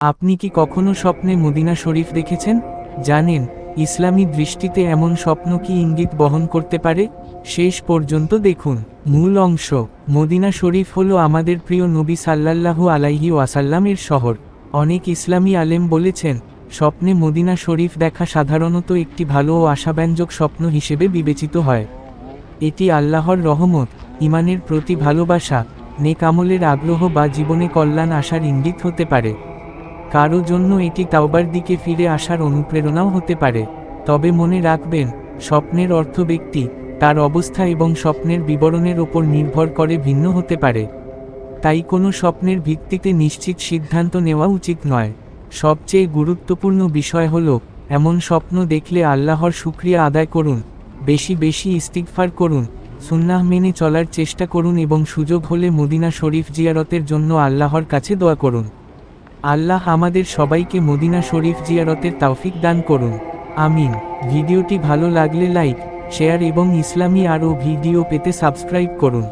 আপনি কি কখনো স্বপ্নে মদিনা শরীফ দেখেছেন? জানেন, ইসলামী দৃষ্টিতে এমন স্বপ্ন কি ইঙ্গিত বহন করতে পারে? শেষ পর্যন্ত দেখুন। মূল অংশ। মদিনা শরীফ হলো আমাদের প্রিয় নবী সাল্লাল্লাহু আলাইহি ওয়াসাল্লামের শহর। অনেক ইসলামী আলেম বলেছেন, স্বপ্নে মদিনা শরীফ দেখা সাধারণত একটি ভালো ও আশাব্যঞ্জক স্বপ্ন হিসেবে বিবেচিত হয়। এটি আল্লাহর রহমত, ঈমানের প্রতি ভালোবাসা, নেক আমলের আগ্রহ বা জীবনে কল্যাণ আসার ইঙ্গিত হতে পারে। কারো জন্য এটি তাওবার দিকে ফিরে আসার অনুপ্রেরণাও হতে পারে। তবে মনে রাখবেন, স্বপ্নের অর্থ ব্যক্তি, তার অবস্থা এবং স্বপ্নের বিবরণের ওপর নির্ভর করে ভিন্ন হতে পারে। তাই কোনো স্বপ্নের ভিত্তিতে নিশ্চিত সিদ্ধান্ত নেওয়া উচিত নয়। সবচেয়ে গুরুত্বপূর্ণ বিষয় হল, এমন স্বপ্ন দেখলে আল্লাহর শুকরিয়া আদায় করুন, বেশি বেশি ইস্তিগফার করুন, সুন্নাহ মেনে চলার চেষ্টা করুন এবং সুযোগ হলে মদিনা শরীফ জিয়ারতের জন্য আল্লাহর কাছে দোয়া করুন। আল্লাহ আমাদের সবাইকে মদিনা শরীফ জিয়ারতের তৌফিক দান করুন। আমিন। ভিডিওটি ভালো লাগলে লাইক, শেয়ার এবং ইসলামী আরও ভিডিও পেতে সাবস্ক্রাইব করুন।